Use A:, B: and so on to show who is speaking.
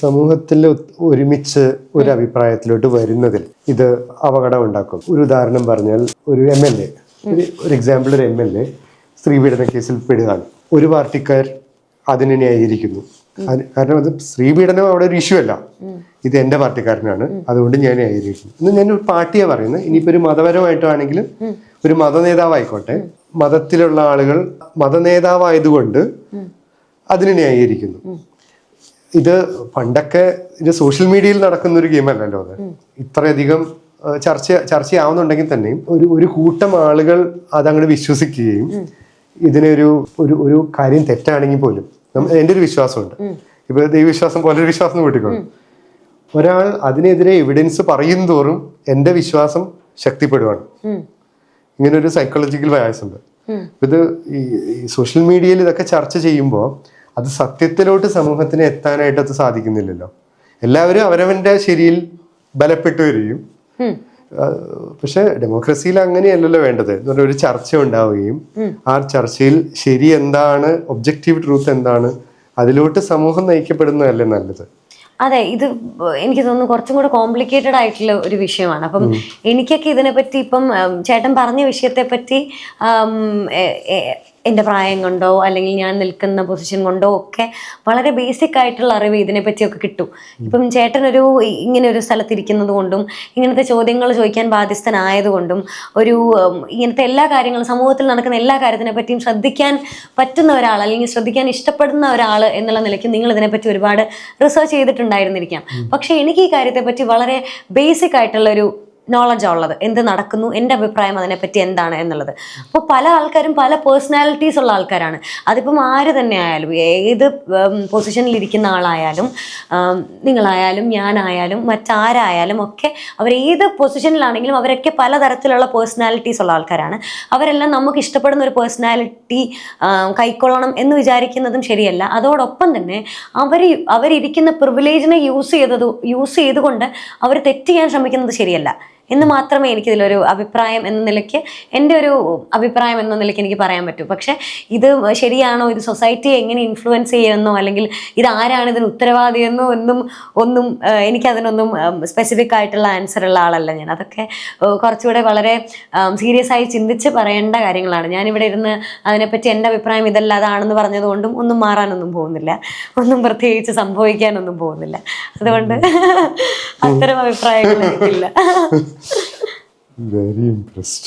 A: സമൂഹത്തിൽ ഒരുമിച്ച് ഒരു അഭിപ്രായത്തിലോട്ട് വരുന്നതിൽ ഇത് അപകടം ഉണ്ടാക്കും. ഒരു ഉദാഹരണം പറഞ്ഞാൽ ഒരു MLA, ഒരു എക്സാമ്പിൾ, ഒരു MLA സ്ത്രീപീഡന കേസിൽ പെടുകയാണ്. ഒരു പാർട്ടിക്കാർ അതിനെ ന്യായീകരിക്കുന്നു. കാരണം അത് സ്ത്രീപീഡനം അവിടെ ഒരു ഇഷ്യൂ അല്ല, ഇത് എൻ്റെ പാർട്ടിക്കാരനാണ്, അതുകൊണ്ട് ഞാൻ ന്യായീകരിക്കുന്നു എന്ന് ഞാൻ ഒരു പാർട്ടിയാണ് പറയുന്നത്. ഇനിയിപ്പോൾ ഒരു മതപരമായിട്ടാണെങ്കിലും ഒരു മതനേതാവായിക്കോട്ടെ, മതത്തിലുള്ള ആളുകൾ മതനേതാവായതുകൊണ്ട് അതിനെ ന്യായീകരിക്കുന്നു. ഇത് പണ്ടൊക്കെ ഇത് സോഷ്യൽ മീഡിയയിൽ നടക്കുന്ന ഒരു ഗെയിമല്ലല്ലോ. അത് ഇത്രയധികം ചർച്ചയാവുന്നുണ്ടെങ്കിൽ തന്നെയും ഒരു കൂട്ടം ആളുകൾ അതങ്ങോട്ട് വിശ്വസിക്കുകയും ഇതിനെ ഒരു കാര്യം തെറ്റാണെങ്കിൽ പോലും എൻ്റെ ഒരു വിശ്വാസമുണ്ട്. ഇപ്പൊ ദൈവവിശ്വാസം പോലൊരു വിശ്വാസം കൂട്ടിക്കോളും. ഒരാൾ അതിനെതിരെ എവിഡൻസ് പറയും തോറും എൻ്റെ വിശ്വാസം ശക്തിപ്പെടുവാണ്. ഇങ്ങനെ ഒരു സൈക്കോളജിക്കൽ ബയാസ് ഉണ്ട്. ഇത് ഈ സോഷ്യൽ മീഡിയയിൽ ഇതൊക്കെ ചർച്ച ചെയ്യുമ്പോൾ അത് സത്യത്തിലോട്ട് സമൂഹത്തിന് എത്താനായിട്ട് അത് സാധിക്കുന്നില്ലല്ലോ. എല്ലാവരും അവരവന്റെ ശരിയിൽ ബലപ്പെട്ടു വരികയും, പക്ഷെ ഡെമോക്രസിയിൽ അങ്ങനെയല്ലല്ലോ വേണ്ടത്. എന്ന് പറഞ്ഞാൽ ഒരു ചർച്ച ഉണ്ടാവുകയും ആ ചർച്ചയിൽ ശരി എന്താണ്, ഒബ്ജക്റ്റീവ് ട്രൂത്ത് എന്താണ്, അതിലോട്ട് സമൂഹം നയിക്കപ്പെടുന്നതല്ലേ നല്ലത്.
B: അതെ, ഇത് എനിക്ക് തോന്നുന്നു കുറച്ചും കൂടെ കോംപ്ലിക്കേറ്റഡ് ആയിട്ടുള്ള ഒരു വിഷയമാണ്. അപ്പം എനിക്കൊക്കെ ഇതിനെപ്പറ്റി ഇപ്പം ചേട്ടൻ പറഞ്ഞ വിഷയത്തെ പറ്റി എൻ്റെ പ്രായം കൊണ്ടോ അല്ലെങ്കിൽ ഞാൻ നിൽക്കുന്ന പൊസിഷൻ കൊണ്ടോ ഒക്കെ വളരെ ബേസിക് ആയിട്ടുള്ള അറിവ് ഇതിനെപ്പറ്റിയൊക്കെ കിട്ടും. ഇപ്പം ചേട്ടനൊരു ഇങ്ങനെ ഒരു സ്ഥലത്തിരിക്കുന്നത് കൊണ്ടും ഇങ്ങനത്തെ ചോദ്യങ്ങൾ ചോദിക്കാൻ ബാധ്യസ്ഥനായതുകൊണ്ടും ഇങ്ങനത്തെ എല്ലാ കാര്യങ്ങളും, സമൂഹത്തിൽ നടക്കുന്ന എല്ലാ കാര്യത്തിനെ പറ്റിയും ശ്രദ്ധിക്കാൻ പറ്റുന്ന ഒരാൾ അല്ലെങ്കിൽ ശ്രദ്ധിക്കാൻ ഇഷ്ടപ്പെടുന്ന ഒരാൾ എന്നുള്ള നിലയ്ക്ക് നിങ്ങൾ ഇതിനെപ്പറ്റി ഒരുപാട് റിസർച്ച് ചെയ്തിട്ടുണ്ടായിരുന്നിരിക്കാം. പക്ഷേ എനിക്ക് ഈ കാര്യത്തെപ്പറ്റി വളരെ ബേസിക് ആയിട്ടുള്ളൊരു നോളജ് ഉള്ളത്, എന്ത് നടക്കുന്നു, എൻ്റെ അഭിപ്രായം അതിനെപ്പറ്റി എന്താണ് എന്നുള്ളത്. അപ്പോൾ പല ആൾക്കാരും പല പേഴ്സണാലിറ്റീസ് ഉള്ള ആൾക്കാരാണ്. അതിപ്പം ആര് തന്നെ ആയാലും, ഏത് പൊസിഷനിലിരിക്കുന്ന ആളായാലും, നിങ്ങളായാലും ഞാനായാലും മറ്റാരായാലും ഒക്കെ അവർ ഏത് പൊസിഷനിലാണെങ്കിലും അവരൊക്കെ പലതരത്തിലുള്ള പേഴ്സണാലിറ്റീസ് ഉള്ള ആൾക്കാരാണ്. അവരെല്ലാം നമുക്ക് ഇഷ്ടപ്പെടുന്ന ഒരു പേഴ്സണാലിറ്റി കൈക്കൊള്ളണം എന്ന് വിചാരിക്കുന്നതും ശരിയല്ല. അതോടൊപ്പം തന്നെ അവരിരിക്കുന്ന പ്രിവിലേജിനെ യൂസ് ചെയ്തുകൊണ്ട് അവർ തെറ്റ് ചെയ്യാൻ ശ്രമിക്കുന്നത് ശരിയല്ല എന്ന് മാത്രമേ എനിക്കിതിലൊരു അഭിപ്രായം എന്ന നിലയ്ക്ക്, എൻ്റെ ഒരു അഭിപ്രായം എന്ന നിലയ്ക്ക് എനിക്ക് പറയാൻ പറ്റൂ. പക്ഷെ ഇത് ശരിയാണോ, ഇത് സൊസൈറ്റിയെ എങ്ങനെ ഇൻഫ്ലുവൻസ് ചെയ്യുമെന്നോ അല്ലെങ്കിൽ ഇത് ആരാണ് ഇതിന് ഉത്തരവാദിയെന്നോ ഒന്നും എനിക്കതിനൊന്നും സ്പെസിഫിക് ആയിട്ടുള്ള ആൻസർ ഉള്ള ആളല്ല ഞാൻ. അതൊക്കെ കുറച്ചുകൂടെ വളരെ സീരിയസ് ആയി ചിന്തിച്ച് പറയേണ്ട കാര്യങ്ങളാണ്. ഞാനിവിടെ ഇരുന്ന് അതിനെപ്പറ്റി എൻ്റെ അഭിപ്രായം ഇതല്ല അതാണെന്ന് പറഞ്ഞതുകൊണ്ടും ഒന്നും മാറാനൊന്നും പോകുന്നില്ല, ഒന്നും പ്രത്യേകിച്ച് സംഭവിക്കാനൊന്നും പോകുന്നില്ല. അതുകൊണ്ട് അത്തരം അഭിപ്രായങ്ങൾ എനിക്കില്ല.
A: Very impressed.